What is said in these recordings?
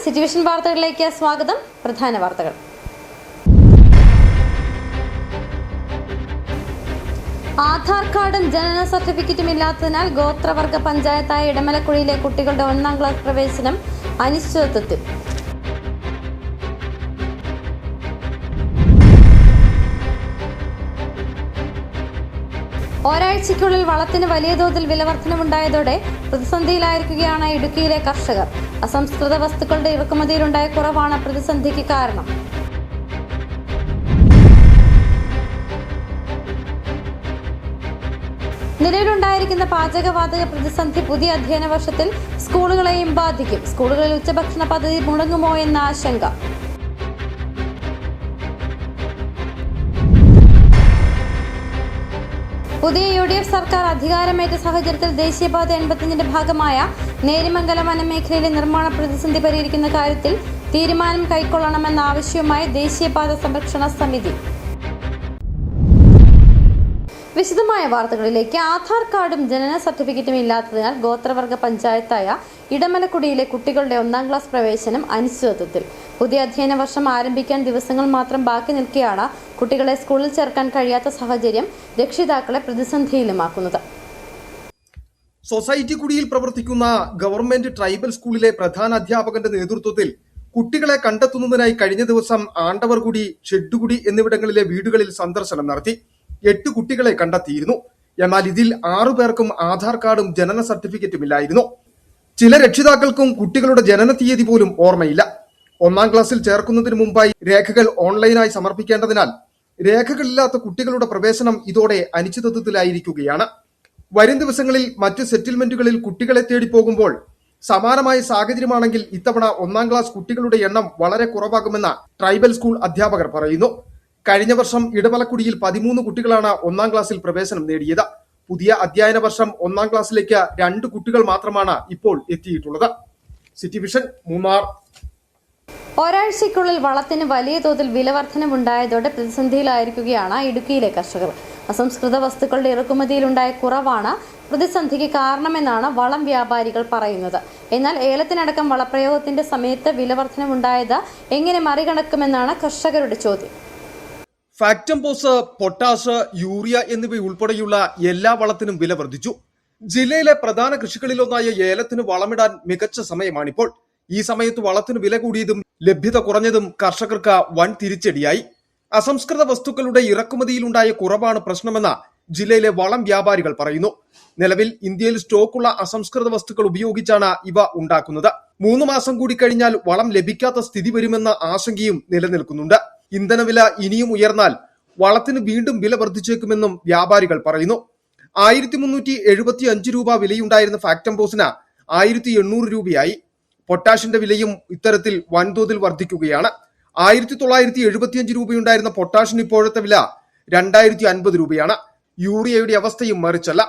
City vision വാർത്തകളിലേക്ക് സ്വാഗതം. പ്രധാന വാർത്തകൾ. ആധാർ കാർഡും ജനന സർട്ടിഫിക്കറ്റും ഇല്ലാത്തതിനാൽ ഗോത്രവർഗ പഞ്ചായത്തായ ഇടമലക്കുഴിയിലെ കുട്ടികളുടെ 1ാം ക്ലാസ് പ്രവേശനം അനിശ്ചിതത്വത്തിൽ. ഒരാഴ്ചയ്ക്കുള്ളിൽ വളത്തിന് വലിയ തോതിൽ വിലവർധനവുണ്ടായതോടെ പ്രതിസന്ധിയിലായിരിക്കുകയാണ് ഇടുക്കിയിലെ കർഷകർ. അസംസ്കൃത വസ്തുക്കളുടെ ഇറക്കുമതിയിലുണ്ടായ കുറവാണ് പ്രതിസന്ധിക്ക് കാരണം. നിലവിലുണ്ടായിരിക്കുന്ന പാചകവാതക പ്രതിസന്ധി പുതിയ അധ്യയന വർഷത്തിൽ സ്കൂളുകളെയും ബാധിക്കും. സ്കൂളുകളിൽ ഉച്ചഭക്ഷണ പദ്ധതി മുടങ്ങുമോ എന്ന ആശങ്ക. പുതിയ UDF സർക്കാർ അധികാരമേറ്റ സാഹചര്യത്തിൽ ദേശീയപാത 85ന്റെ ഭാഗമായ നേരിമംഗലം വനമേഖലയിലെ നിർമ്മാണ പ്രതിസന്ധി പരിഹരിക്കുന്ന കാര്യത്തിൽ തീരുമാനം കൈക്കൊള്ളണമെന്ന ആവശ്യവുമായി ദേശീയപാത സംരക്ഷണ സമിതി. വിശദമായ വാർത്തകളിലേക്ക്. ആധാർ കാർഡും ജനന സർട്ടിഫിക്കറ്റും ഇല്ലാത്തതിനാൽ ഗോത്രവർഗ പഞ്ചായത്തായ ഇടമലക്കുടിയിലെ കുട്ടികളുടെ 1ാം ക്ലാസ് പ്രവേശനം അനിശ്ചിതത്വത്തിൽ. പുതിയ അധ്യയന വർഷം ആരംഭിക്കാൻ ദിവസങ്ങൾ മാത്രം ബാക്കി നിൽക്കെയാണ് കുട്ടികളെ സ്കൂളിൽ ചേർക്കാൻ കഴിയാത്ത സാഹചര്യം രക്ഷിതാക്കളെ പ്രതിസന്ധിയിലുമാക്കുന്നത്. സൊസൈറ്റി കുടിയിൽ പ്രവർത്തിക്കുന്ന ഗവൺമെന്റ് ട്രൈബൽ സ്കൂളിലെ പ്രധാന അധ്യാപകന്റെ നേതൃത്വത്തിൽ കുട്ടികളെ കണ്ടെത്തുന്നതിനായി കഴിഞ്ഞ ദിവസം ആണ്ടവർകുടി, ഷെഡ്ഡുകുടി എന്നിവിടങ്ങളിലെ വീടുകളിൽ സന്ദർശനം നടത്തി. 8 കുട്ടികളെ കണ്ടെത്തിയിരുന്നു. എന്നാൽ ഇതിൽ 6 പേർക്കും ആധാർ കാർഡും ജനന സർട്ടിഫിക്കറ്റും ഇല്ലായിരുന്നു. ചില രക്ഷിതാക്കൾക്കും കുട്ടികളുടെ ജനന തീയതി പോലും ഓർമ്മയില്ല. 1ാം ക്ലാസ്സിൽ ചേർക്കുന്നതിന് മുമ്പായി രേഖകൾ ഓൺലൈനായി സമർപ്പിക്കേണ്ടതിനാൽ രേഖകളില്ലാത്ത കുട്ടികളുടെ പ്രവേശനം ഇതോടെ അനിശ്ചിതത്വത്തിലായിരിക്കുകയാണ്. വരും ദിവസങ്ങളിൽ മറ്റ് സെറ്റിൽമെന്റുകളിൽ കുട്ടികളെ തേടി പോകുമ്പോൾ സമാനമായ സാഹചര്യമാണെങ്കിൽ ഇത്തവണ 1ാം ക്ലാസ് കുട്ടികളുടെ എണ്ണം വളരെ കുറവാകുമെന്ന് ട്രൈബൽ സ്കൂൾ അധ്യാപകർ പറയുന്നു. കഴിഞ്ഞ വർഷം ഇടമലക്കുടിയിൽ 13 കുട്ടികളാണ് 1ാം ക്ലാസ്സിൽ പ്രവേശനം നേടിയത്. പുതിയ അധ്യയന വർഷം 1ാം ക്ലാസ്സിലേക്ക് 2 കുട്ടികൾ മാത്രമാണ് ഇപ്പോൾ എത്തിയിട്ടുള്ളത്. City vision Munnar. ഒരാഴ്ചയ്ക്കുള്ളിൽ വളത്തിന് വലിയ തോതിൽ വിലവർധനവുണ്ടായതോടെ പ്രതിസന്ധിയിലായിരിക്കുകയാണ് ഇടുക്കിയിലെ കർഷകർ. അസംസ്കൃത വസ്തുക്കളുടെ ഇറക്കുമതിയിലുണ്ടായ കുറവാണ് പ്രതിസന്ധിക്ക് കാരണമെന്നാണ് വളം വ്യാപാരികൾ പറയുന്നത്. എന്നാൽ ഏലത്തിനടക്കം വളപ്രയോഗത്തിന്റെ സമയത്ത് വിലവർധനവുണ്ടായത് എങ്ങനെ മറികടക്കുമെന്നാണ് കർഷകരുടെ ചോദ്യം. ഫാക്ടംഫോസ്, പൊട്ടാഷ്, യൂറിയ എന്നിവയുൾപ്പെടെയുള്ള എല്ലാ വളത്തിനും വില വർദ്ധിച്ചു. ജില്ലയിലെ പ്രധാന കൃഷികളിലൊന്നായ ഏലത്തിന് വളമിടാൻ മികച്ച സമയമാണിപ്പോൾ. ഈ സമയത്ത് വളത്തിന് വില കൂടിയതും ലഭ്യത കുറഞ്ഞതും കർഷകർക്ക് വൻ തിരിച്ചടിയായി. അസംസ്കൃത വസ്തുക്കളുടെ ഇറക്കുമതിയിലുണ്ടായ കുറവാണ് പ്രശ്നമെന്ന് ജില്ലയിലെ വളം വ്യാപാരികൾ പറയുന്നു. നിലവിൽ ഇന്ത്യയിൽ സ്റ്റോക്കുള്ള അസംസ്കൃത വസ്തുക്കൾ ഉപയോഗിച്ചാണ് ഇവ ഉണ്ടാക്കുന്നത്. 3 മാസം കൂടി കഴിഞ്ഞാൽ വളം ലഭിക്കാത്ത സ്ഥിതി വരുമെന്ന ആശങ്കയും നിലനിൽക്കുന്നുണ്ട്. ഇന്ധനവില ഇനിയും ഉയർന്നാൽ വളത്തിന് വീണ്ടും വില വർദ്ധിച്ചേക്കുമെന്നും വ്യാപാരികൾ പറയുന്നു. 1375 രൂപ വിലയുണ്ടായിരുന്ന ഫാക്ടംഫോസിന് 1800 രൂപയായി. പൊട്ടാഷിന്റെ വിലയും ഇത്തരത്തിൽ വൻതോതിൽ വർദ്ധിക്കുകയാണ്. 1975 രൂപയുണ്ടായിരുന്ന പൊട്ടാഷിന് ഇപ്പോഴത്തെ വില 2050 രൂപയാണ്. യൂറിയയുടെ അവസ്ഥയും മറിച്ചല്ല.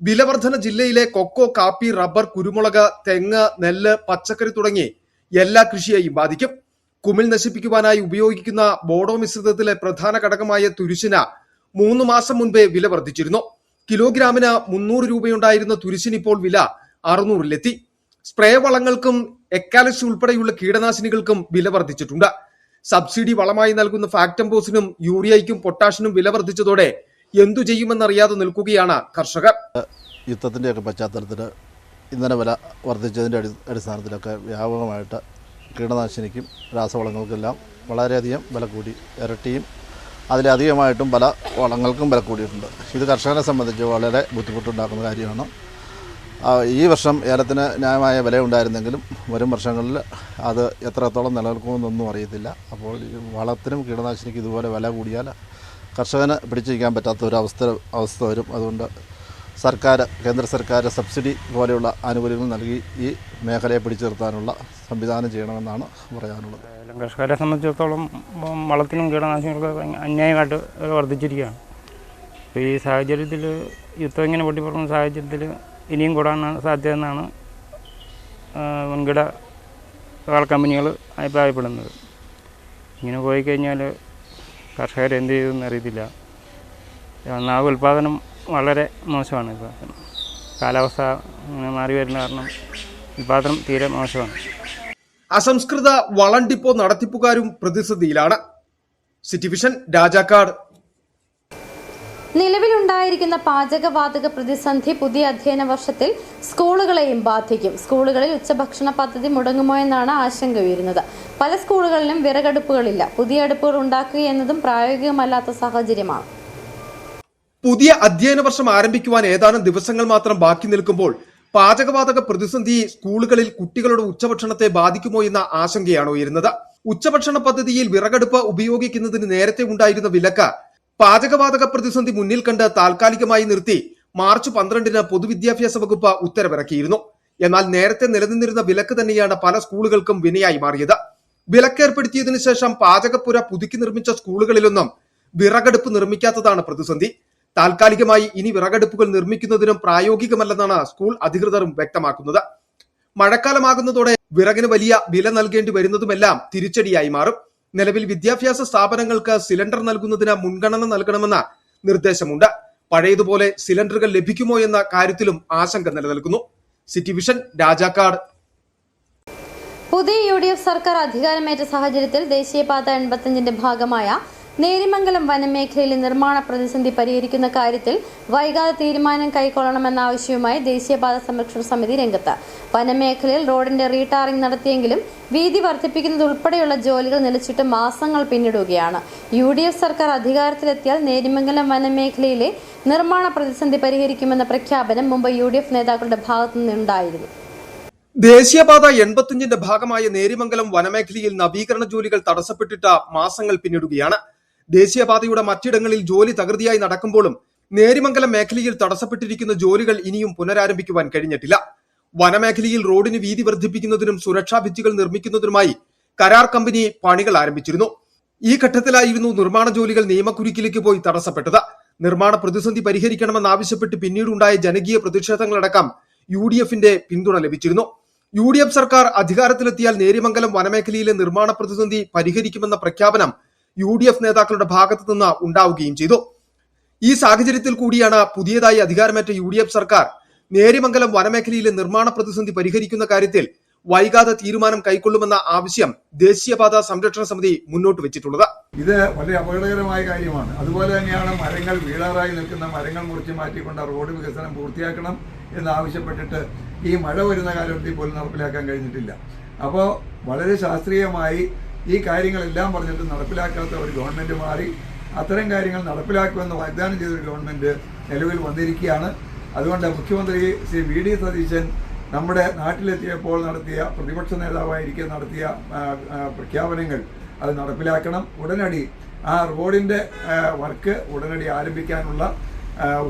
വിലവർധന ജില്ലയിലെ കൊക്കോ, കാപ്പി, റബ്ബർ, കുരുമുളക്, തെങ്ങ്, നെല്ല്, പച്ചക്കറി തുടങ്ങി എല്ലാ കൃഷിയെയും ബാധിക്കും. കുമിൾ നശിപ്പിക്കുവാനായി ഉപയോഗിക്കുന്ന ബോഡോ മിശ്രിതത്തിലെ പ്രധാന ഘടകമായ തുരിശിന് 3 മാസം മുൻപേ വില വർദ്ധിച്ചിരുന്നു. കിലോഗ്രാമിന് 300 രൂപയുണ്ടായിരുന്ന തുരിശിന് ഇപ്പോൾ വില 600-ലെത്തി. സ്പ്രേ വളങ്ങൾക്കും എക്കാലിസ് ഉൾപ്പെടെയുള്ള കീടനാശിനികൾക്കും വില വർദ്ധിച്ചിട്ടുണ്ട്. സബ്സിഡി വളമായി നൽകുന്ന ഫാക്ടംഫോസിനും യൂറിയയ്ക്കും പൊട്ടാഷിനും വില വർദ്ധിച്ചതോടെ എന്തു ചെയ്യുമെന്നറിയാതെ നിൽക്കുകയാണ് കർഷകർ. യുദ്ധത്തിന്റെയൊക്കെ പശ്ചാത്തലത്തിൽ ഇന്ധന വില വർദ്ധിച്ചതിന്റെ അടിസ്ഥാനത്തിലൊക്കെ വ്യാപകമായിട്ട് കീടനാശിനിക്കും രാസവളങ്ങൾക്കെല്ലാം വളരെയധികം വില കൂടി. ഇരട്ടിയും അതിലധികമായിട്ടും പല വളങ്ങൾക്കും വില കൂടിയിട്ടുണ്ട്. ഇത് കർഷകരെ സംബന്ധിച്ച് വളരെ ബുദ്ധിമുട്ടുണ്ടാക്കുന്ന കാര്യമാണ്. ഈ വർഷം ഏലത്തിന് ന്യായമായ വില ഉണ്ടായിരുന്നെങ്കിലും വരും വർഷങ്ങളിൽ അത് എത്രത്തോളം നിലനിൽക്കുമെന്നൊന്നും അറിയത്തില്ല. അപ്പോൾ വളത്തിനും കീടനാശിനിക്കും ഇതുപോലെ വില കൂടിയാൽ കർഷകന് പിടിച്ചിരിക്കാൻ പറ്റാത്ത ഒരു അവസ്ഥ വരും. അതുകൊണ്ട് കേന്ദ്ര സർക്കാർ സബ്സിഡി പോലെയുള്ള ആനുകൂല്യങ്ങൾ നൽകി ഈ മേഖലയെ പിടിച്ചു നിർത്താനുള്ള സംവിധാനം ചെയ്യണമെന്നാണ് പറയാനുള്ളത്. കർഷകരെ സംബന്ധിച്ചിടത്തോളം വളത്തിനും കീടനാശിനികൾക്ക് അന്യായമായിട്ട് വർദ്ധിച്ചിരിക്കുകയാണ്. അപ്പോൾ ഈ സാഹചര്യത്തിൽ യുദ്ധം ഇങ്ങനെ പൊട്ടിപ്പുറക്കുന്ന സാഹചര്യത്തിൽ ഇനിയും കൂടാനാണ് സാധ്യത എന്നാണ് വൻകിട കമ്പനികൾ അഭിപ്രായപ്പെടുന്നത്. ഇങ്ങനെ പോയി കഴിഞ്ഞാൽ കർഷകർ എന്ത് ചെയ്തെന്ന് അറിയത്തില്ല. ഒന്നാമത് ഉൽപ്പാദനം വളരെ മോശമാണ്. ഇപ്പോൾ കാലാവസ്ഥ ഇങ്ങനെ മാറി വരുന്ന കാരണം ഉൽപ്പാദനം തീരെ മോശമാണ്. അസംസ്കൃത വളം ഡിപ്പോ നടത്തിപ്പുകാരും പ്രതിസന്ധിയിലാണ്. City vision, Rajakkad. നിലവിലുണ്ടായിരിക്കുന്ന പാചകവാതക പ്രതിസന്ധി പുതിയ അധ്യയന വർഷത്തിൽ സ്കൂളുകളെയും ബാധിക്കും. സ്കൂളുകളിൽ ഉച്ചഭക്ഷണ പദ്ധതി മുടങ്ങുമോ എന്നാണ് ആശങ്ക ഉയരുന്നത്. പല സ്കൂളുകളിലും വിറകടുപ്പുകളില്ല. പുതിയ അടുപ്പുകൾ ഉണ്ടാക്കുക എന്നതും പ്രായോഗികമല്ലാത്ത സാഹചര്യമാണ്. പുതിയ അധ്യയന വർഷം ആരംഭിക്കുവാൻ ഏതാനും ദിവസങ്ങൾ മാത്രം ബാക്കി നിൽക്കുമ്പോൾ പാചകവാതക പ്രതിസന്ധി സ്കൂളുകളിൽ കുട്ടികളുടെ ഉച്ചഭക്ഷണത്തെ ബാധിക്കുമോ എന്ന ആശങ്കയാണ് ഉയരുന്നത്. ഉച്ചഭക്ഷണ പദ്ധതിയിൽ വിറകടുപ്പ് ഉപയോഗിക്കുന്നതിന് നേരത്തെ ഉണ്ടായിരുന്ന വിലക്ക് പാചകവാതക പ്രതിസന്ധി മുന്നിൽ കണ്ട് താൽക്കാലികമായി നിർത്തി മാർച്ച് 12-ന് പൊതുവിദ്യാഭ്യാസ വകുപ്പ് ഉത്തരവിറക്കിയിരുന്നു. എന്നാൽ നേരത്തെ നിലനിന്നിരുന്ന വിലക്ക് തന്നെയാണ് പല സ്കൂളുകൾക്കും വിനയായി മാറിയത്. വിലക്കേർപ്പെടുത്തിയതിനു ശേഷം പാചകപ്പുര പുതുക്കി നിർമ്മിച്ച സ്കൂളുകളിലൊന്നും വിറകടുപ്പ് നിർമ്മിക്കാത്തതാണ് പ്രതിസന്ധി. താൽക്കാലികമായി ഇനി വിറകടുപ്പുകൾ നിർമ്മിക്കുന്നതിനും പ്രായോഗികമല്ലെന്നാണ് സ്കൂൾ അധികൃതരും വ്യക്തമാക്കുന്നത്. മഴക്കാലമാകുന്നതോടെ വിറകിന് വലിയ വില നൽകേണ്ടി വരുന്നതുമെല്ലാം തിരിച്ചടിയായി മാറും. നിലവിൽ വിദ്യാഭ്യാസ സ്ഥാപനങ്ങൾക്ക് സിലിണ്ടർ നൽകുന്നതിന് മുൻഗണന നൽകണമെന്ന നിർദ്ദേശമുണ്ട്. പഴയതുപോലെ സിലിണ്ടറുകൾ ലഭിക്കുമോ എന്ന കാര്യത്തിലും ആശങ്ക നിലനിൽക്കുന്നു. City vision, Rajakkad. പുതിയ UDF സർക്കാർ അധികാരമേറ്റ സാഹചര്യത്തിൽ ദേശീയപാത 85-ന്റെ ഭാഗമായ നേരിമംഗലം വനമേഖലയിലെ നിർമ്മാണ പ്രതിസന്ധി പരിഹരിക്കുന്ന കാര്യത്തിൽ വൈകാതെ തീരുമാനം കൈക്കൊള്ളണമെന്ന ആവശ്യവുമായി ദേശീയപാത സംരക്ഷണ സമിതി രംഗത്ത്. വനമേഖലയിൽ റോഡിന്റെ റീടാറിംഗ് നടത്തിയെങ്കിലും വീതി വർദ്ധിപ്പിക്കുന്നത് ഉൾപ്പെടെയുള്ള ജോലികൾ നിലച്ചിട്ട് മാസങ്ങൾ പിന്നിടുകയാണ്. UDF സർക്കാർ അധികാരത്തിലെത്തിയാൽ നേരിമംഗലം വനമേഖലയിലെ നിർമ്മാണ പ്രതിസന്ധി പരിഹരിക്കുമെന്ന പ്രഖ്യാപനം മുമ്പ് UDF നേതാക്കളുടെ ഭാഗത്തുനിന്നുണ്ടായിരുന്നു. ദേശീയപാത 85-ന്റെ ഭാഗമായ നേരിമംഗലം വനമേഖലയിൽ നവീകരണ ജോലികൾ തടസ്സപ്പെട്ടിട്ട് മാസങ്ങൾ പിന്നിടുകയാണ്. ദേശീയപാതയുടെ മറ്റിടങ്ങളിൽ ജോലി തകൃതിയായി നടക്കുമ്പോഴും നേരിമംഗലം മേഖലയിൽ തടസ്സപ്പെട്ടിരിക്കുന്ന ജോലികൾ ഇനിയും പുനരാരംഭിക്കുവാൻ കഴിഞ്ഞിട്ടില്ല. വനമേഖലയിൽ റോഡിന് വീതി വർദ്ധിപ്പിക്കുന്നതിനും സുരക്ഷാ ഭിത്തികൾ നിർമ്മിക്കുന്നതിനുമായി കരാർ കമ്പനി പണികൾ ആരംഭിച്ചിരുന്നു. ഈ ഘട്ടത്തിലായിരുന്നു നിർമ്മാണ ജോലികൾ നിയമക്കുരുക്കിലേക്ക് പോയി തടസ്സപ്പെട്ടത്. നിർമ്മാണ പ്രതിസന്ധി പരിഹരിക്കണമെന്നാവശ്യപ്പെട്ട് പിന്നീടുണ്ടായ ജനകീയ പ്രതിഷേധങ്ങളടക്കം UDF-ന്റെ പിന്തുണ ലഭിച്ചിരുന്നു. UDF സർക്കാർ അധികാരത്തിലെത്തിയാൽ നേരിമംഗലം വനമേഖലയിലെ നിർമ്മാണ പ്രതിസന്ധി പരിഹരിക്കുമെന്ന പ്രഖ്യാപനം UDF നേതാക്കളുടെ ഭാഗത്തു നിന്ന് ഉണ്ടാവുകയും ചെയ്തു. ഈ സാഹചര്യത്തിൽ കൂടിയാണ് പുതിയതായി അധികാരമേറ്റ UDF സർക്കാർ നേരിമംഗലം വനമേഖലയിലെ നിർമ്മാണ പ്രതിസന്ധി പരിഹരിക്കുന്ന കാര്യത്തിൽ വൈകാതെ തീരുമാനം കൈക്കൊള്ളുമെന്ന ആവശ്യം ദേശീയപാത സംരക്ഷണ സമിതി മുന്നോട്ട് വെച്ചിട്ടുള്ളത്. ഇത് വളരെ അപകടകരമായ കാര്യമാണ്. അതുപോലെ തന്നെയാണ് മരങ്ങൾ വീഴാറായി നിൽക്കുന്ന മരങ്ങൾ മുറിച്ച് മാറ്റിക്കൊണ്ട് റോഡ് വികസനം പൂർത്തിയാക്കണം എന്നാവശ്യപ്പെട്ടിട്ട് ഈ മഴ വരുന്ന കാലഘട്ടത്തിൽ പോലും നടപ്പിലാക്കാൻ കഴിഞ്ഞിട്ടില്ല. അപ്പോൾ വളരെ ശാസ്ത്രീയമായി ഈ കാര്യങ്ങളെല്ലാം പറഞ്ഞിട്ട് നടപ്പിലാക്കാത്ത ഒരു ഗവൺമെൻറ് മാറി അത്തരം കാര്യങ്ങൾ നടപ്പിലാക്കുമെന്ന് വാഗ്ദാനം ചെയ്തൊരു ഗവൺമെൻറ് നിലവിൽ വന്നിരിക്കുകയാണ്. അതുകൊണ്ട് മുഖ്യമന്ത്രി ശ്രീ VD സതീശൻ നമ്മുടെ നാട്ടിലെത്തിയപ്പോൾ നടത്തിയ പ്രതിപക്ഷ നേതാവായിരിക്കെ നടത്തിയ പ്രഖ്യാപനങ്ങൾ അത് നടപ്പിലാക്കണം. ഉടനടി ആ റോഡിൻ്റെ വർക്ക് ഉടനടി ആരംഭിക്കാനുള്ള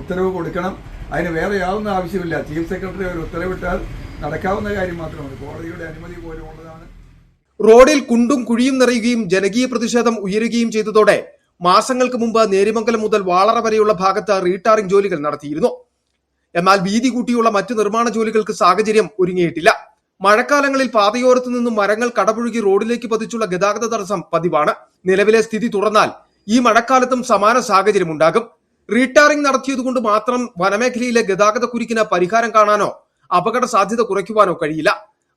ഉത്തരവ് കൊടുക്കണം. അതിന് വേറെ യാതൊന്നും ആവശ്യമില്ല. ചീഫ് സെക്രട്ടറി ഒരു ഉത്തരവിട്ടാൽ നടക്കാവുന്ന കാര്യം മാത്രമാണ്. കോടതിയുടെ അനുമതി പോലും ഉള്ളതാണ്. റോഡിൽ കുണ്ടും കുഴിയും നിറയുകയും ജനകീയ പ്രതിഷേധം ഉയരുകയും ചെയ്തതോടെ മാസങ്ങൾക്ക് മുമ്പ് നേരിമംഗലം മുതൽ വാളറ വരെയുള്ള ഭാഗത്ത് റീടാറിംഗ് ജോലികൾ നടത്തിയിരുന്നു. എന്നാൽ വീതി കൂട്ടിയുള്ള മറ്റു നിർമ്മാണ ജോലികൾക്ക് സാഹചര്യം ഒരുങ്ങിയിട്ടില്ല. മഴക്കാലങ്ങളിൽ പാതയോരത്തു നിന്നും മരങ്ങൾ കടപുഴകി റോഡിലേക്ക് പതിച്ചുള്ള ഗതാഗത തടസ്സം പതിവാണ്. നിലവിലെ സ്ഥിതി തുടർന്നാൽ ഈ മഴക്കാലത്തും സമാന സാഹചര്യമുണ്ടാകും. റീടാറിംഗ് നടത്തിയതുകൊണ്ട് മാത്രം വനമേഖലയിലെ ഗതാഗത കുരുക്കിന് പരിഹാരം കാണാനോ അപകട സാധ്യത കുറയ്ക്കുവാനോ കഴിയില്ല.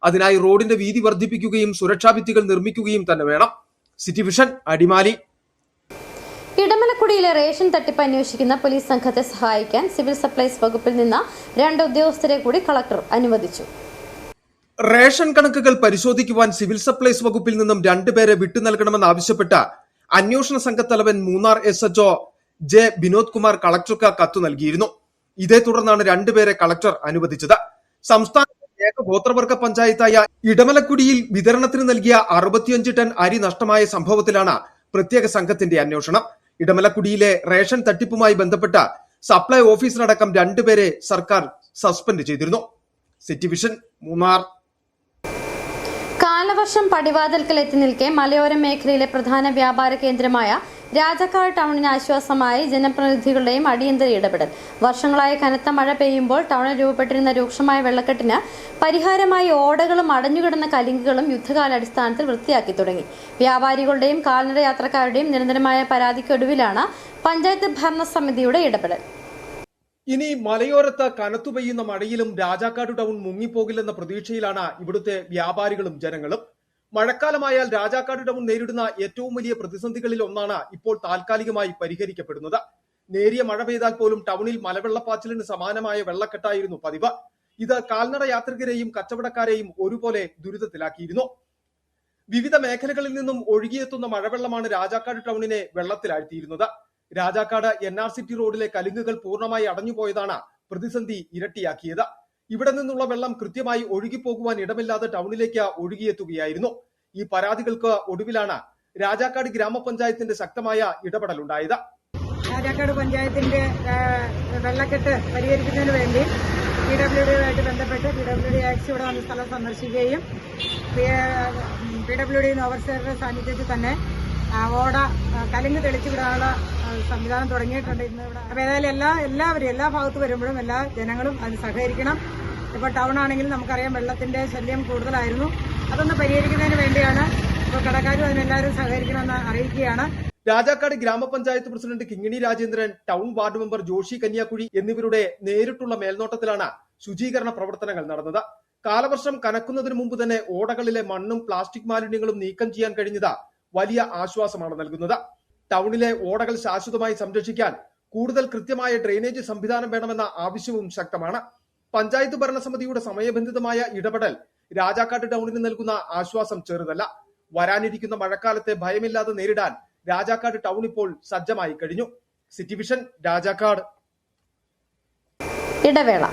അതിനായി റോഡിന്റെ വീതി വർദ്ധിപ്പിക്കുകയും സുരക്ഷാ ഭിത്തികൾ നിർമ്മിക്കുകയും തന്നെ വേണം. City vision, Adimali. ഇടമലക്കുടിയിലെ റേഷൻ തട്ടിപ്പ് അന്വേഷിക്കുന്ന പോലീസ് സംഘത്തെ സഹായിക്കാൻ സിവിൽ സപ്ലൈസ് വകുപ്പിൽ നിന്ന് 2 ഉദ്യോഗസ്ഥരെ കൂടി കളക്ടർ അനുവദിച്ചു. റേഷൻ കണക്കുകൾ പരിശോധിക്കുവാൻ സിവിൽ സപ്ലൈസ് വകുപ്പിൽ നിന്നും 2 പേരെ വിട്ടു നൽകണമെന്നാവശ്യപ്പെട്ട് അന്വേഷണ സംഘത്തലവൻ മൂന്നാർ SHO J. വിനോദ് കുമാർ കളക്ടർക്ക് കത്ത് നൽകിയിരുന്നു. ഇതേ തുടർന്നാണ് 2 പേരെ കളക്ടർ അനുവദിച്ചത്. സംസ്ഥാനത്തെ ഏക ഗോത്രവർഗ പഞ്ചായത്തായ ഇടമലക്കുടിയിൽ വിതരണത്തിന് നൽകിയ 65 ടൺ അരി നഷ്ടമായ സംഭവത്തിലാണ് പ്രത്യേക സംഘത്തിന്റെ അന്വേഷണം. ഇടമലക്കുടിയിലെ റേഷൻ തട്ടിപ്പുമായി ബന്ധപ്പെട്ട സപ്ലൈ ഓഫീസറടക്കം 2 പേരെ സർക്കാർ സസ്പെൻഡ് ചെയ്തിരുന്നു. City vision, Munnar. കാലവർഷം പടിവാതിൽക്കൽ എത്തി നിൽക്കെ മലയോര മേഖലയിലെ പ്രധാന വ്യാപാര കേന്ദ്രമായ രാജാക്കാട് ടൗണിന് ആശ്വാസമായി ജനപ്രതിനിധികളുടെയും അടിയന്തര ഇടപെടൽ. വർഷങ്ങളായി കനത്ത മഴ പെയ്യുമ്പോൾ ടൗണിൽ രൂപപ്പെട്ടിരുന്ന രൂക്ഷമായ വെള്ളക്കെട്ടിന് പരിഹാരമായി ഓടകളും അടഞ്ഞുകിടന്ന കലിങ്കുകളും യുദ്ധകാലാടിസ്ഥാനത്തിൽ വൃത്തിയാക്കി തുടങ്ങി. വ്യാപാരികളുടെയും കാൽനട യാത്രക്കാരുടെയും നിരന്തരമായ പരാതിക്കൊടുവിലാണ് പഞ്ചായത്ത് ഭരണസമിതിയുടെ ഇടപെടൽ. ഇനി മലയോരത്ത് കനത്തു പെയ്യുന്ന മഴയിലും രാജാക്കാട് ടൗൺ മുങ്ങിപ്പോകില്ലെന്ന പ്രതീക്ഷയിലാണ് ഇവിടുത്തെ വ്യാപാരികളും ജനങ്ങളും. മഴക്കാലമായാൽ രാജാക്കാട് ടൗൺ നേരിടുന്ന ഏറ്റവും വലിയ പ്രതിസന്ധികളിൽ ഒന്നാണ് ഇപ്പോൾ താൽക്കാലികമായി പരിഹരിക്കപ്പെടുന്നത്. നേരിയ മഴ പെയ്താൽ പോലും ടൗണിൽ മലവെള്ളപ്പാച്ചിലിന് സമാനമായ വെള്ളക്കെട്ടായിരുന്നു പതിവ്. ഇത് കാൽനട യാത്രികരെയും കച്ചവടക്കാരെയും ഒരുപോലെ ദുരിതത്തിലാക്കിയിരുന്നു. വിവിധ മേഖലകളിൽ നിന്നും ഒഴുകിയെത്തുന്ന മഴവെള്ളമാണ് രാജാക്കാട് ടൗണിനെ വെള്ളത്തിലാഴ്ത്തിയിരുന്നത്. രാജാക്കാട് NR-City റോഡിലെ കലുങ്കുകൾ പൂർണ്ണമായി അടഞ്ഞുപോയതാണ് പ്രതിസന്ധി ഇരട്ടിയാക്കിയത്. ഇവിടെ നിന്നുള്ള വെള്ളം കൃത്യമായി ഒഴുകിപ്പോകുവാൻ ഇടമില്ലാതെ ടൗണിലേക്ക് ഒഴുകിയെത്തുകയായിരുന്നു. ഈ പരാതികൾക്ക് ഒടുവിലാണ് രാജാക്കാട് ഗ്രാമപഞ്ചായത്തിന്റെ ശക്തമായ ഇടപെടലുണ്ടായത്. രാജാക്കാട് പഞ്ചായത്തിന്റെ വെള്ളക്കെട്ട് പരിഹരിക്കുന്നതിന് വേണ്ടി PWD-യുമായിട്ട് ബന്ധപ്പെട്ട് PWD ആക്സ് ഇവിടെ വന്ന് സ്ഥലം സന്ദർശിക്കുകയും PWD ഓവർസിയറുടെ സാന്നിധ്യത്തിൽ തന്നെ ഓട കലുങ്ക് തെളിച്ചു വിടാനുള്ള സംവിധാനം തുടങ്ങിയിട്ടുണ്ട് ഇന്ന് ഇവിടെ. അപ്പോൾ ഏതായാലും എല്ലാവരും എല്ലാ ഭാഗത്ത് വരുമ്പോഴും എല്ലാ ജനങ്ങളും അതിന് സഹകരിക്കണം. ഇപ്പോൾ ടൗൺ ആണെങ്കിലും നമുക്കറിയാം വെള്ളത്തിന്റെ ശല്യം കൂടുതലായിരുന്നു. അതൊന്ന് പരിഹരിക്കുന്നതിന് വേണ്ടിയാണ് ഇപ്പോൾ കടക്കാരും അതിനെല്ലാവരും സഹകരിക്കണമെന്ന് അറിയിക്കുകയാണ്. രാജാക്കാട് ഗ്രാമപഞ്ചായത്ത് president Kingini Rajendran, town ward member Joshy Kanyakuzhi എന്നിവരുടെ നേരിട്ടുള്ള മേൽനോട്ടത്തിലാണ് ശുചീകരണ പ്രവർത്തനങ്ങൾ നടന്നത്. കാലവർഷം കനക്കുന്നതിന് മുമ്പ് തന്നെ ഓടകളിലെ മണ്ണും പ്ലാസ്റ്റിക് മാലിന്യങ്ങളും നീക്കം ചെയ്യാൻ കഴിഞ്ഞത് വലിയ ആശ്വാസമാണ് നൽകുന്നത്. ടൗണിലെ ഓടകൾ ശാശ്വതമായി സംരക്ഷിക്കാൻ കൂടുതൽ കൃത്യമായ ഡ്രെയിനേജ് സംവിധാനം വേണമെന്ന ആവശ്യവും ശക്തമാണ്. പഞ്ചായത്ത് ഭരണസമിതിയുടെ സമയബന്ധിതമായ ഇടപെടൽ രാജാക്കാട് ടൗണിന് നൽകുന്ന ആശ്വാസം ചെറുതല്ല. വരാനിരിക്കുന്ന മഴക്കാലത്തെ ഭയമില്ലാതെ നേരിടാൻ രാജാക്കാട് ടൗൺ ഇപ്പോൾ സജ്ജമായി കഴിഞ്ഞു. City vision, Rajakkad. ഇടവേള.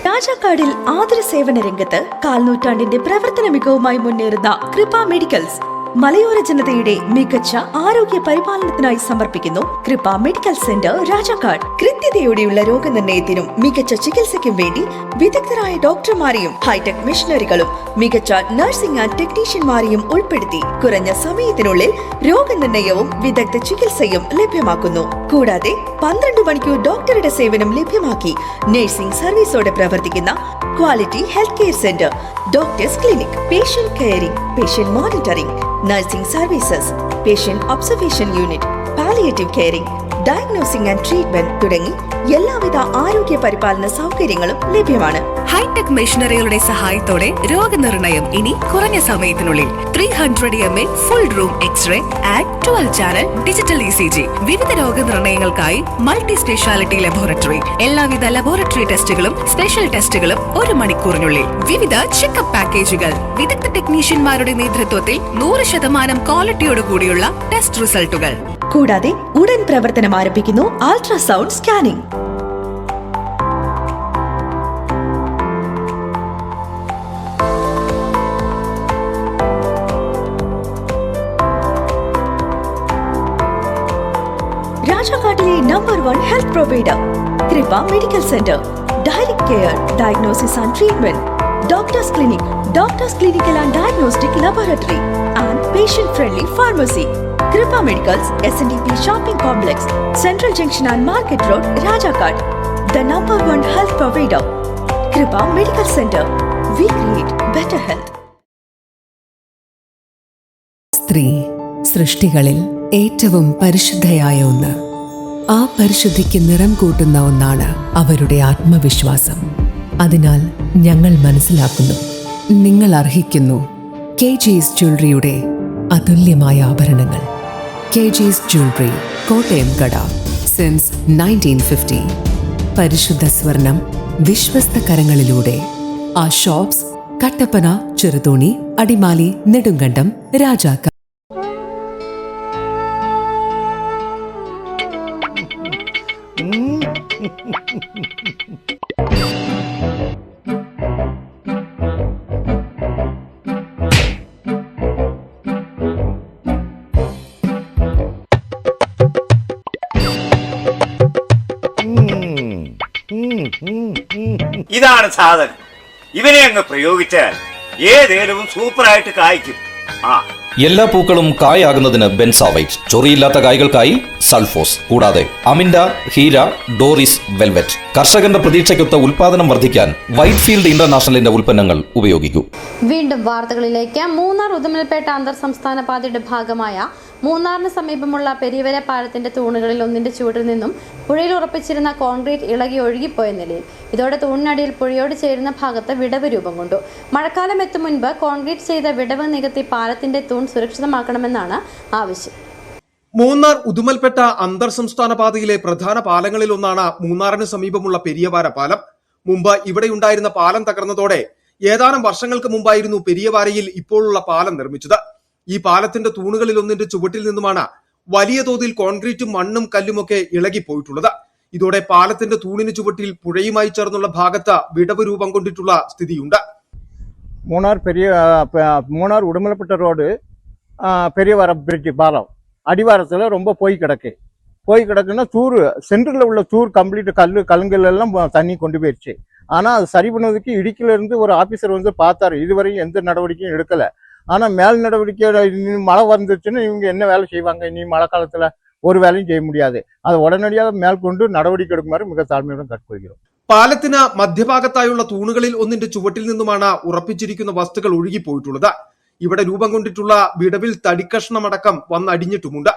രാജാക്കാടിൽ ആതുര സേവന രംഗത്ത് കാൽനൂറ്റാണ്ടിന്റെ പ്രവർത്തന മികവുമായി മുന്നേറുന്ന കൃപ മെഡിക്കൽസ് മലയോര ജനതയുടെ മികച്ച ആരോഗ്യ പരിപാലനത്തിനായി സമർപ്പിക്കുന്നു കൃപ മെഡിക്കൽ സെന്റർ രാജാക്കാട്. കൃത്യതയോടെയുള്ള രോഗനിർണയത്തിനും മികച്ച ചികിത്സയ്ക്കും വേണ്ടി വിദഗ്ധരായ ഡോക്ടർമാരെയും ഹൈടെക് മെഷീനറികളും മികച്ച നഴ്സിംഗ് ആൻഡ് ടെക്നീഷ്യന്മാരെയും ഉൾപ്പെടുത്തി കുറഞ്ഞ സമയത്തിനുള്ളിൽ രോഗനിർണയവും വിദഗ്ധ ചികിത്സയും ലഭ്യമാക്കുന്നു. കൂടാതെ 12 മണിക്കൂർ ഡോക്ടറുടെ സേവനം ലഭ്യമാക്കി നഴ്സിംഗ് സർവീസോടെ പ്രവർത്തിക്കുന്ന quality health care centre, doctors clinic, patient caring, patient monitoring, nursing services, patient observation unit, palliative caring, diagnosing and treatment തുടങ്ങി എല്ലാവിധ ആരോഗ്യ പരിപാലന സൗകര്യങ്ങളും ലഭ്യമാണ്. ഹൈടെക് മെഷീനറികളുടെ സഹായത്തോടെ രോഗനിർണയം ഇനി കുറഞ്ഞ സമയത്തിനുള്ളിൽ. 300 ml full room x-ray and 12 channel digital ECG. വിവിധ രോഗനിർണയങ്ങൾക്കായി മൾട്ടി സ്പെഷ്യാലിറ്റി ലബോറട്ടറി. എല്ലാവിധ ലബോറട്ടറി ടെസ്റ്റുകളും സ്പെഷ്യൽ ടെസ്റ്റുകളും 1 മണിക്കൂറിനുള്ളിൽ. വിവിധ ചെക്കപ്പ് പാക്കേജുകൾ. വിദഗ്ധ ടെക്നീഷ്യന്മാരുടെ നേതൃത്വത്തിൽ 100% ക്വാളിറ്റിയോടുകൂടിയുള്ള ടെസ്റ്റ് റിസൾട്ടുകൾ. കൂടാതെ ഉടൻ പ്രവർത്തനം ആരംഭിക്കുന്നു അൾട്രാസൗണ്ട് സ്കാനിംഗ്. രാജാക്കാട്ടിലെ number 1 health provider Kripa medical centre. Direct care, diagnosis and treatment, doctors clinic, doctors clinical and diagnostic laboratory and patient friendly pharmacy. Kripa Medicals, SNDP Shopping Complex, Central Junction and Market Road, Rajakad. The number 1 health provider. Kripa Medical Center. We create better health. സ്ത്രീ സൃഷ്ടികളിൽ ഏറ്റവും പരിശുദ്ധയായ ഒന്ന്. ആ പരിശുദ്ധിക്ക് നിറം കൂട്ടുന്ന ഒന്നാണ് അവരുടെ ആത്മവിശ്വാസം. അതിനാൽ ഞങ്ങൾ മനസ്സിലാക്കുന്നു, നിങ്ങൾ അർഹിക്കുന്നു KG's ജ്വല്ലറിയുടെ അതുല്യമായ ആഭരണങ്ങൾ. KG's ജ്വല്ലറി, കോട്ടയം കട, സിൻസ് 1950. പരിശുദ്ധ സ്വർണം വിശ്വസ്ത കരങ്ങളിലൂടെ. ആ ഷോപ്സ് കട്ടപ്പന, ചെറുതോണി, അടിമാലി, നെടുങ്കണ്ടം, രാജാക്കാട്. ഇതാണ് സാധനം. ഇവനെ അങ്ങ് പ്രയോഗിച്ചാൽ ഏതേലും സൂപ്പറായിട്ട് കായ്ക്കും. ആ എല്ലാ പൂക്കളും കായാകുന്നതിന് ബെൻസാവൈറ്റ്, ചൊറിയില്ലാത്ത കായ്കൾക്കായി സൾഫോസ്, കൂടാതെ അമിൻഡ, ഹീര, ഡോറിസ്, വെൽവെറ്റ്. കർഷകന്റെ പ്രതീക്ഷയ്ക്കൊത്ത ഉൽപാദനം വർദ്ധിക്കാൻ വൈറ്റ്ഫീൽഡ് ഇന്റർനാഷണലിന്റെ ഉൽപ്പന്നങ്ങൾ ഉപയോഗിക്കൂ. വീണ്ടും വാർത്തകളിലേക്ക്. മൂന്നാർ ഉദുമൽപേട്ട അന്തർ സംസ്ഥാന പാതയുടെ ഭാഗമായ മൂന്നാറിന് സമീപമുള്ള പെരിയവര പാലത്തിന്റെ തൂണുകളിൽ ഒന്നിന്റെ ചുവട്ടിൽ നിന്നും പുഴയിൽ ഉറപ്പിച്ചിരുന്ന കോൺക്രീറ്റ് ഇളകി ഒഴുകിപ്പോയ നിലയിൽ. ഇതോടെ തൂണിനടിയിൽ പുഴയോട് ചേരുന്ന ഭാഗത്ത് വിടവ് രൂപം കൊണ്ടു. മഴക്കാലം എത്തും മുൻപ് കോൺക്രീറ്റ് ചെയ്ത വിടവ് നികത്തി പാലത്തിന്റെ തൂൺ സുരക്ഷിതമാക്കണമെന്നാണ് ആവശ്യം. മൂന്നാർ ഉദുമൽപേട്ട അന്തർ സംസ്ഥാന പാതയിലെ പ്രധാന പാലങ്ങളിൽ ഒന്നാണ് മൂന്നാറിന് സമീപമുള്ള പെരിയവാര പാലം. മുമ്പ് ഇവിടെയുണ്ടായിരുന്ന പാലം തകർന്നതോടെ ഏതാനും വർഷങ്ങൾക്ക് മുമ്പായിരുന്നു പെരിയവാരയിൽ ഇപ്പോഴുള്ള പാലം നിർമ്മിച്ചത്. ഈ പാലത്തിന്റെ തൂണുകളിൽ ഒന്നിന്റെ ചുവട്ടിൽ നിന്നുമാണ് വലിയ തോതിൽ കോൺക്രീറ്റും മണ്ണും കല്ലുമൊക്കെ ഇളകിപ്പോയിട്ടുള്ളത്. ഇതോടെ പാലത്തിന്റെ തൂണിന് ചുവട്ടിൽ പുഴയുമായി ചേർന്നുള്ള ഭാഗത്ത് വിടവ് രൂപം കൊണ്ടിട്ടുള്ള സ്ഥിതിയുണ്ട്. மூணார் உடுமலைப்பேட்டை ரோடு பெரியவர பிரிட்ஜ் பாலம் அடிவாரத்தில் ரொம்ப போய் கிடக்குன்னா தூர் சென்டரில் உள்ள தூர் கம்ப்ளீட் கல்லுங்கள் எல்லாம் தண்ணி கொண்டு போயிடுச்சு. ஆனால் அது சரி பண்ணுவதற்கு இடுக்கிலிருந்து ஒரு ஆஃபீஸர் வந்து பார்த்தாரு. இதுவரையும் எந்த நடவடிக்கையும் எடுக்கலை. ஆனால் மேல் நடவடிக்கை மழை வந்துருச்சுன்னா இவங்க என்ன வேலை செய்வாங்க? இனி மழை காலத்தில் ஒரு வேலையும் செய்ய முடியாது. அதை உடனடியாக மேற்கொண்டு நடவடிக்கை எடுக்குமாறு மிக താഴ്മയോടെ കേട്ടുകൊള്ളുகிறோம். പാലത്തിന് മധ്യഭാഗത്തായുള്ള തൂണുകളിൽ ഒന്നിന്റെ ചുവട്ടിൽ നിന്നുമാണ് ഉറപ്പിച്ചിരിക്കുന്ന വസ്തുക്കൾ ഒഴുകിപ്പോയിട്ടുള്ളത്. ഇവിടെ രൂപം കൊണ്ടിട്ടുള്ള വിടവിൽ തടിക്കഷ്ണമടക്കം വന്നടിഞ്ഞിട്ടുമുണ്ട്.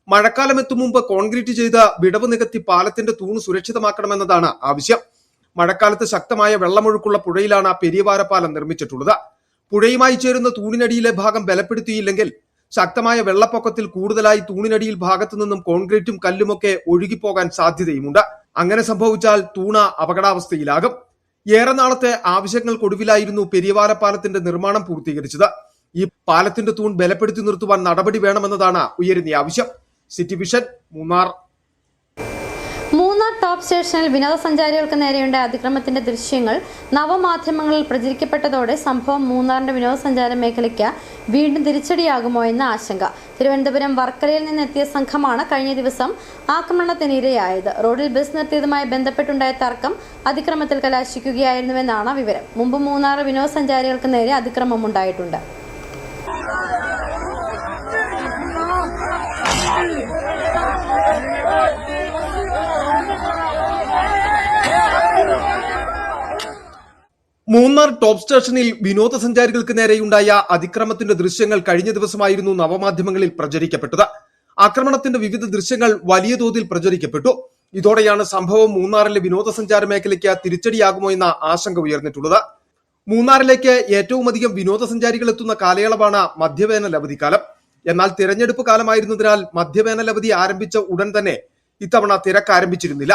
മഴക്കാലം എത്തും മുമ്പ് കോൺക്രീറ്റ് ചെയ്ത വിടവ് നികത്തി പാലത്തിന്റെ തൂണ് സുരക്ഷിതമാക്കണമെന്നതാണ് ആവശ്യം. മഴക്കാലത്ത് ശക്തമായ വെള്ളമൊഴുക്കുള്ള പുഴയിലാണ് പെരിയവാര പാലം നിർമ്മിച്ചിട്ടുള്ളത്. പുഴയുമായി ചേരുന്ന തൂണിനടിയിലെ ഭാഗം ബലപ്പെടുത്തിയില്ലെങ്കിൽ ശക്തമായ വെള്ളപ്പൊക്കത്തിൽ കൂടുതലായി തൂണിനടിയിൽ ഭാഗത്തു നിന്നും കോൺക്രീറ്റും കല്ലുമൊക്കെ ഒഴുകിപ്പോകാൻ സാധ്യതയുമുണ്ട്. അങ്ങനെ സംഭവിച്ചാൽ തൂണ് അപകടാവസ്ഥയിലാകും. ഏറെ നാളത്തെ ആവശ്യങ്ങൾക്കൊടുവിലായിരുന്നു പെരിയവാര പാലത്തിന്റെ നിർമ്മാണം പൂർത്തീകരിച്ചത്. ഈ പാലത്തിന്റെ തൂൺ ബലപ്പെടുത്തി നിർത്തുവാൻ നടപടി വേണമെന്നതാണ് ഉയരുന്ന ആവശ്യം. City vision, Munnar. Munnar top സ്റ്റേഷനിൽ വിനോദസഞ്ചാരികൾക്ക് നേരെയുണ്ടായ അതിക്രമത്തിന്റെ ദൃശ്യങ്ങൾ നവമാധ്യമങ്ങളിൽ പ്രചരിക്കപ്പെട്ടതോടെ സംഭവം മൂന്നാറിന്റെ വിനോദസഞ്ചാര മേഖലയ്ക്ക് വീണ്ടും തിരിച്ചടിയാകുമോ എന്ന ആശങ്ക. തിരുവനന്തപുരം വർക്കലയിൽ നിന്നെത്തിയ സംഘമാണ് കഴിഞ്ഞ ദിവസം ആക്രമണത്തിനിരയായത്. റോഡിൽ ബസ് നിർത്തിയതുമായി ബന്ധപ്പെട്ടുണ്ടായ തർക്കം അതിക്രമത്തിൽ കലാശിക്കുകയായിരുന്നുവെന്നാണ് വിവരം. മുമ്പ് മൂന്നാർ വിനോദസഞ്ചാരികൾക്ക് നേരെ അതിക്രമം ഉണ്ടായിട്ടുണ്ട്. മൂന്നാർ ടോപ്പ് സ്റ്റേഷനിൽ വിനോദസഞ്ചാരികൾക്ക് നേരെയുണ്ടായ അതിക്രമത്തിന്റെ ദൃശ്യങ്ങൾ കഴിഞ്ഞ ദിവസമായിരുന്നു നവമാധ്യമങ്ങളിൽ പ്രചരിക്കപ്പെട്ടത്. ആക്രമണത്തിന്റെ വിവിധ ദൃശ്യങ്ങൾ വലിയ തോതിൽ പ്രചരിക്കപ്പെട്ടു. ഇതോടെയാണ് സംഭവം മൂന്നാറിലെ വിനോദസഞ്ചാര മേഖലയ്ക്ക് തിരിച്ചടിയാകുമോ എന്ന ആശങ്ക ഉയർന്നിട്ടുള്ളത്. മൂന്നാറിലേക്ക് ഏറ്റവും അധികം വിനോദസഞ്ചാരികൾ എത്തുന്ന കാലയളവാണ് മധ്യവേനൽ അവധിക്കാലം. എന്നാൽ തിരഞ്ഞെടുപ്പ് കാലമായിരുന്നതിനാൽ മധ്യവേനൽ അവധി ആരംഭിച്ച ഉടൻ തന്നെ ഇത്തവണ തിരക്ക് ആരംഭിച്ചിരുന്നില്ല.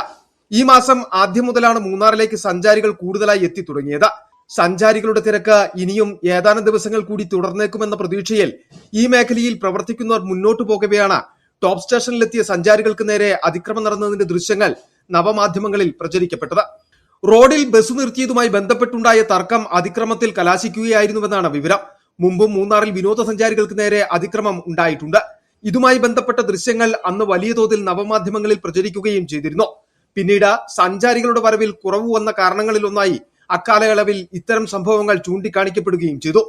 ഈ മാസം ആദ്യം മുതലാണ് മൂന്നാറിലേക്ക് സഞ്ചാരികൾ കൂടുതലായി എത്തി തുടങ്ങിയത്. സഞ്ചാരികളുടെ തിരക്ക് ഇനിയും ഏതാനും ദിവസങ്ങൾ കൂടി തുടർന്നേക്കുമെന്ന പ്രതീക്ഷയിൽ ഈ മേഖലയിൽ പ്രവർത്തിക്കുന്നവർ മുന്നോട്ടു പോകവെയാണ് ടോപ്പ് സ്റ്റേഷനിലെത്തിയ സഞ്ചാരികൾക്ക് നേരെ അതിക്രമം നടന്നതിന്റെ ദൃശ്യങ്ങൾ നവമാധ്യമങ്ങളിൽ പ്രചരിക്കപ്പെട്ടത്. റോഡിൽ ബസ് നിർത്തിയതുമായി ബന്ധപ്പെട്ടുണ്ടായ തർക്കം അതിക്രമത്തിൽ കലാശിക്കുകയായിരുന്നുവെന്നാണ് വിവരം. മുമ്പും മൂന്നാറിൽ വിനോദസഞ്ചാരികൾക്ക് നേരെ അതിക്രമം ഉണ്ടായിട്ടുണ്ട്. ഇതുമായി ബന്ധപ്പെട്ട ദൃശ്യങ്ങൾ അന്ന് വലിയ തോതിൽ നവമാധ്യമങ്ങളിൽ പ്രചരിക്കുകയും ചെയ്തിരുന്നു. പിന്നീട് സഞ്ചാരികളുടെ വരവിൽ കുറവ് വന്ന കാരണങ്ങളിലൊന്നായി അക്കാലയളവിൽ ഇത്തരം സംഭവങ്ങൾ ചൂണ്ടിക്കാണിക്കപ്പെടുകയും ചെയ്തു.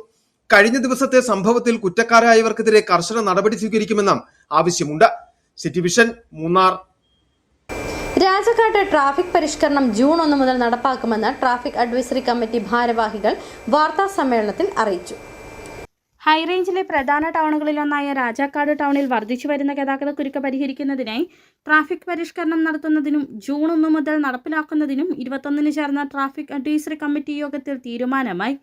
കഴിഞ്ഞ ദിവസത്തെ സംഭവത്തിൽ കുറ്റക്കാരായവർക്കെതിരെ കർശന നടപടി സ്വീകരിക്കുമെന്നും ആവശ്യമുണ്ട്. City vision, Munnar. Rajakkad traffic പരിഷ്കരണം ജൂൺ 1 മുതൽ നടപ്പാക്കുമെന്ന് ട്രാഫിക് അഡ്വൈസറി കമ്മിറ്റി ഭാരവാഹികൾ വാർത്താ സമ്മേളനത്തിൽ അറിയിച്ചു. ഹൈറേഞ്ചിലെ പ്രധാന ടൗണുകളിലൊന്നായ രാജാക്കാട് ടൗണിൽ വർദ്ധിച്ചു വരുന്ന ഗതാഗതക്കുരുക്ക് പരിഹരിക്കുന്നതിനായി ട്രാഫിക് പരിഷ്കരണം നടത്തുന്നതിനും ജൂൺ 1 മുതൽ നടപ്പിലാക്കുന്നതിനും 21 ചേർന്ന ട്രാഫിക് അഡ്വൈസറി കമ്മിറ്റി യോഗത്തിൽ തീരുമാനമായി.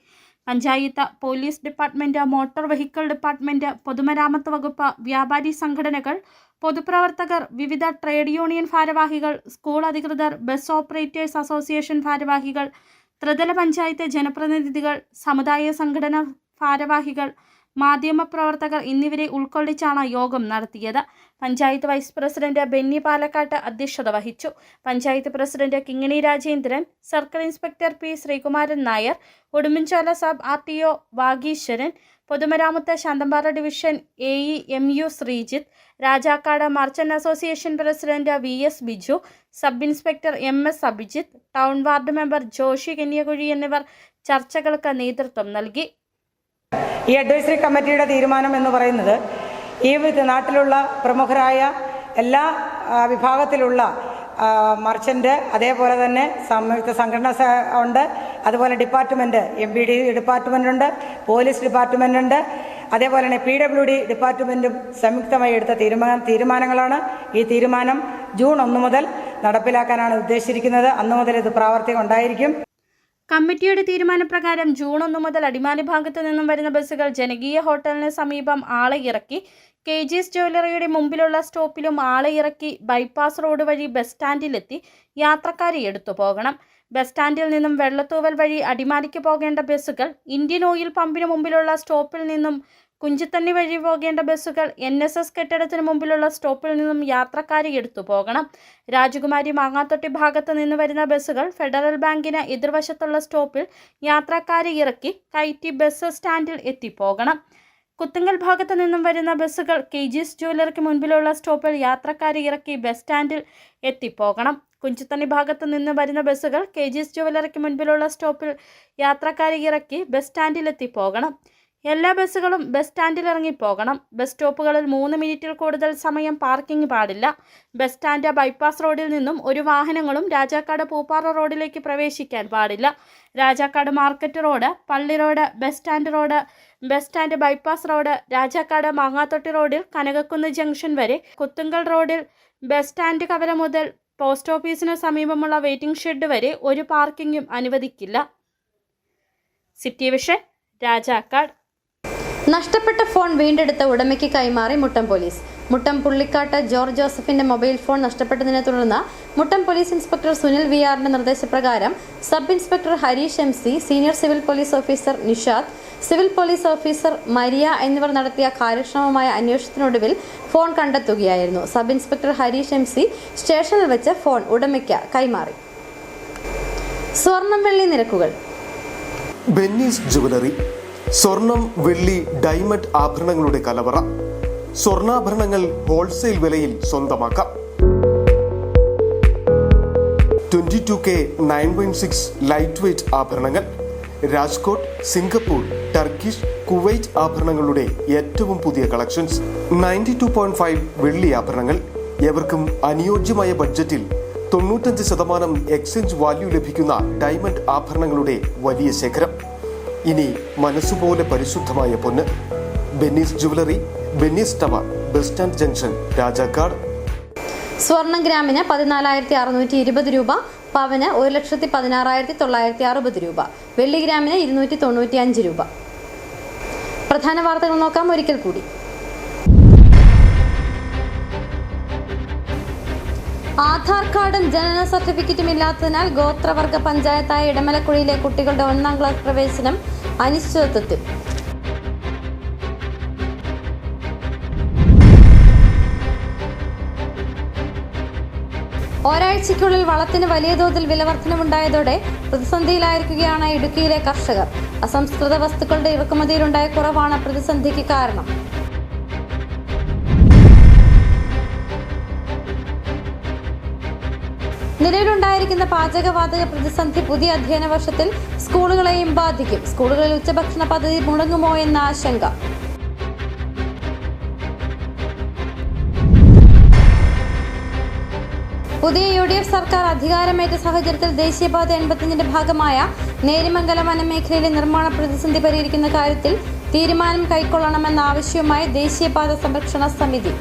Panchayat, police department, motor vehicle department, പൊതുമരാമത്ത് വകുപ്പ്, വ്യാപാരി സംഘടനകൾ, പൊതുപ്രവർത്തകർ, വിവിധ ട്രേഡ് യൂണിയൻ ഭാരവാഹികൾ, സ്കൂൾ അധികൃതർ, ബസ് ഓപ്പറേറ്റേഴ്സ് അസോസിയേഷൻ ഭാരവാഹികൾ, ത്രിതല പഞ്ചായത്ത് ജനപ്രതിനിധികൾ, സമുദായ സംഘടനാ ഭാരവാഹികൾ, മാധ്യമപ്രവർത്തകർ എന്നിവരെ ഉൾക്കൊള്ളിച്ചാണ് യോഗം നടത്തിയത്. പഞ്ചായത്ത് വൈസ് പ്രസിഡന്റ് ബെന്നി പാലക്കാട്ട് അധ്യക്ഷത വഹിച്ചു. Panchayat president Kingini Rajendran, circle inspector P Sreekumaran Nair, Udumbanchola sub RTO Vageeshwaran, പൊതുമരാമത്ത് Shanthampara division AE MU Sreejith, Rajakkad merchant association president VS Biju, sub inspector MS Abhijith, town ward member Joshy Kanyakuzhi എന്നിവർ ചർച്ചകൾക്ക് നേതൃത്വം നൽകി. ഈ അഡ്വൈസറി കമ്മിറ്റിയുടെ തീരുമാനം എന്ന് പറയുന്നത് ഈ നാട്ടിലുള്ള പ്രമുഖരായ എല്ലാ വിഭാഗത്തിലുള്ള മർച്ചൻ്റ്, അതേപോലെ തന്നെ സംയുക്ത സംഘടന ഉണ്ട്, അതുപോലെ ഡിപ്പാർട്ട്മെൻറ്റ് MPD ഡിപ്പാർട്ട്മെൻറ്റുണ്ട്, പോലീസ് ഡിപ്പാർട്ട്മെൻറ്റുണ്ട്, അതേപോലെ തന്നെ PWD ഡിപ്പാർട്ട്മെൻറ്റും സംയുക്തമായി എടുത്ത തീരുമാനങ്ങളാണ്. ഈ തീരുമാനം ജൂൺ 1 മുതൽ നടപ്പിലാക്കാനാണ് ഉദ്ദേശിച്ചിരിക്കുന്നത്. അന്ന് മുതൽ ഇത് പ്രാവർത്തികം ഉണ്ടായിരിക്കും. കമ്മിറ്റിയുടെ തീരുമാനപ്രകാരം ജൂൺ 1 മുതൽ അടിമാലി ഭാഗത്തു നിന്നും വരുന്ന ബസ്സുകൾ ജനകീയ ഹോട്ടലിന് സമീപം ആളെ ഇറക്കി KGS ജ്വല്ലറിയുടെ മുമ്പിലുള്ള സ്റ്റോപ്പിലും ആളെ ഇറക്കി ബൈപ്പാസ് റോഡ് വഴി ബസ് സ്റ്റാൻഡിലെത്തി യാത്രക്കാരെ എടുത്തു പോകണം. ബസ് സ്റ്റാൻഡിൽ നിന്നും വെള്ളത്തൂവൽ വഴി അടിമാലിക്ക് പോകേണ്ട ബസ്സുകൾ, ഇന്ത്യൻ ഓയിൽ പമ്പിന് മുമ്പിലുള്ള സ്റ്റോപ്പിൽ നിന്നും കുഞ്ചിത്തണ്ണി വഴി പോകേണ്ട ബസ്സുകൾ NSS കെട്ടിടത്തിന് മുമ്പിലുള്ള സ്റ്റോപ്പിൽ നിന്നും യാത്രക്കാരെ എടുത്തു പോകണം. രാജകുമാരി മാങ്ങാത്തൊട്ടി ഭാഗത്ത് നിന്ന് വരുന്ന ബസ്സുകൾ ഫെഡറൽ ബാങ്കിന് എതിർവശത്തുള്ള സ്റ്റോപ്പിൽ യാത്രക്കാരെ ഇറക്കി കയറ്റി ബസ് സ്റ്റാൻഡിൽ എത്തിപ്പോകണം. കുത്തുങ്കൽ ഭാഗത്ത് നിന്നും വരുന്ന ബസ്സുകൾ KGS ജ്വല്ലറിക്ക് മുൻപിലുള്ള സ്റ്റോപ്പിൽ യാത്രക്കാരെ ഇറക്കി ബസ് സ്റ്റാൻഡിൽ എത്തിപ്പോകണം. കുഞ്ചിത്തണ്ണി ഭാഗത്ത് നിന്ന് വരുന്ന ബസ്സുകൾ KGS ജ്വല്ലറിക്ക് മുൻപിലുള്ള സ്റ്റോപ്പിൽ യാത്രക്കാരെ ഇറക്കി ബസ് സ്റ്റാൻഡിൽ എത്തിപ്പോകണം. എല്ലാ ബസ്സുകളും ബസ് സ്റ്റാൻഡിൽ ഇറങ്ങിപ്പോകണം. ബസ് സ്റ്റോപ്പുകളിൽ 3 മിനിറ്റിൽ കൂടുതൽ സമയം പാർക്കിംഗ് പാടില്ല. ബസ് സ്റ്റാൻഡ് ബൈപ്പാസ് റോഡിൽ നിന്നും ഒരു വാഹനങ്ങളും രാജാക്കാട് പൂപ്പാറ റോഡിലേക്ക് പ്രവേശിക്കാൻ പാടില്ല. Rajakkad market road, Palli road, bus stand bypass road, Rajakkad Mangathotti റോഡിൽ കനകക്കുന്ന് ജംഗ്ഷൻ വരെ, കുത്തുങ്കൽ റോഡിൽ ബസ് സ്റ്റാൻഡ് കവല മുതൽ പോസ്റ്റ് ഓഫീസിന് സമീപമുള്ള വെയിറ്റിംഗ് ഷെഡ് വരെ ഒരു പാർക്കിങ്ങും അനുവദിക്കില്ല. City vision, Rajakkad. നഷ്ടപ്പെട്ട ഫോൺ വീണ്ടെടുത്ത ഉടമയ്ക്ക് കൈമാറി മുട്ടം പോലീസ്. മുട്ടം പുള്ളിക്കാട്ട് ജോർജ് ജോസഫിന്റെ മൊബൈൽ ഫോൺ നഷ്ടപ്പെട്ടതിനെ തുടർന്ന് Muttom police inspector Sunil VR നിർദ്ദേശപ്രകാരം sub inspector Harish MC, senior civil police officer Nishad, civil police officer Maria എന്നിവർ നടത്തിയ കാര്യക്ഷമമായ അന്വേഷണത്തിനൊടുവിൽ ഫോൺ കണ്ടെത്തുകയായിരുന്നു. സബ് ഇൻസ്പെക്ടർ ഹരീഷ് MC സ്റ്റേഷനിൽ വെച്ച് ഫോൺ ഉടമയ്ക്ക് കൈമാറി. സ്വർണം വെള്ളി നിരക്കുകൾ. ബെന്നീസ് ജുവലറി, സ്വർണം, വെള്ളി, ഡയമണ്ട് ആഭരണങ്ങളുടെ കലവറ. സ്വർണ്ണാഭരണങ്ങൾ ഹോൾസെയിൽ വിലയിൽ സ്വന്തമാക്കാം. 22K 9.6 ലൈറ്റ് വെയ്റ്റ് ആഭരണങ്ങൾ, രാജ്കോട്ട്, സിംഗപ്പൂർ, ടർക്കിഷ്, കുവൈറ്റ് ആഭരണങ്ങളുടെ ഏറ്റവും പുതിയ കളക്ഷൻസ്. 92.5 വെള്ളി ആഭരണങ്ങൾ. എവർക്കും അനുയോജ്യമായ ബഡ്ജറ്റിൽ 95% എക്സ്ചേഞ്ച് വാല്യൂ ലഭിക്കുന്ന ഡയമണ്ട് ആഭരണങ്ങളുടെ വലിയ ശേഖരം. ഇനി മനസ്സുപോലെ പരിശുദ്ധമായ പൊന്ന്. Benny's jewellery, Benny's tower, bus stand junction, Rajakkad. സ്വർണം ഗ്രാമിന് 14,620 രൂപ, പവന് 1,16,960 രൂപ, വെള്ളി ഗ്രാമിന് 295 രൂപ. പ്രധാന വാർത്തകൾ നോക്കാം ഒരിക്കൽ കൂടി. ആധാർ കാർഡും ജനന സർട്ടിഫിക്കറ്റും ഇല്ലാത്തതിനാൽ ഗോത്രവർഗ പഞ്ചായത്തായ ഇടമലക്കുടിയിലെ കുട്ടികളുടെ 1ാം ക്ലാസ് പ്രവേശനം അനിശ്ചിതത്വത്തിൽ. ഒരാഴ്ചയ്ക്കുള്ളിൽ വളത്തിന് വലിയ തോതിൽ വിലവർധനവുണ്ടായതോടെ പ്രതിസന്ധിയിലായിരിക്കുകയാണ് ഇടുക്കിയിലെ കർഷകർ. അസംസ്കൃത വസ്തുക്കളുടെ ഇറക്കുമതിയിലുണ്ടായ കുറവാണ് പ്രതിസന്ധിക്ക് കാരണം. നിലവിലുണ്ടായിരിക്കുന്ന പാചകവാതക പ്രതിസന്ധി പുതിയ അധ്യയന വർഷത്തിൽ സ്കൂളുകളെയും ബാധിക്കും. സ്കൂളുകളിൽ ഉച്ചഭക്ഷണ പദ്ധതി മുടങ്ങുമോ എന്ന ആശങ്ക. പുതിയ UDF സർക്കാർ അധികാരമേറ്റ സാഹചര്യത്തിൽ ദേശീയപാത 85ന്റെ ഭാഗമായ നേരിമംഗലം വനമേഖലയിലെ നിർമ്മാണ പ്രതിസന്ധി പരിഹരിക്കുന്ന കാര്യത്തിൽ തീരുമാനം കൈക്കൊള്ളണമെന്ന ആവശ്യവുമായി ദേശീയപാത സംരക്ഷണ സമിതി.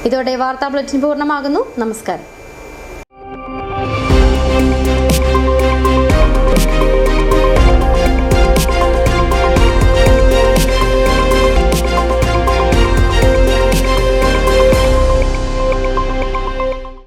ഇതോടെ വാർത്താ ബുള്ളറ്റിൻ പൂർണ്ണമാകുന്നു. നമസ്കാരം.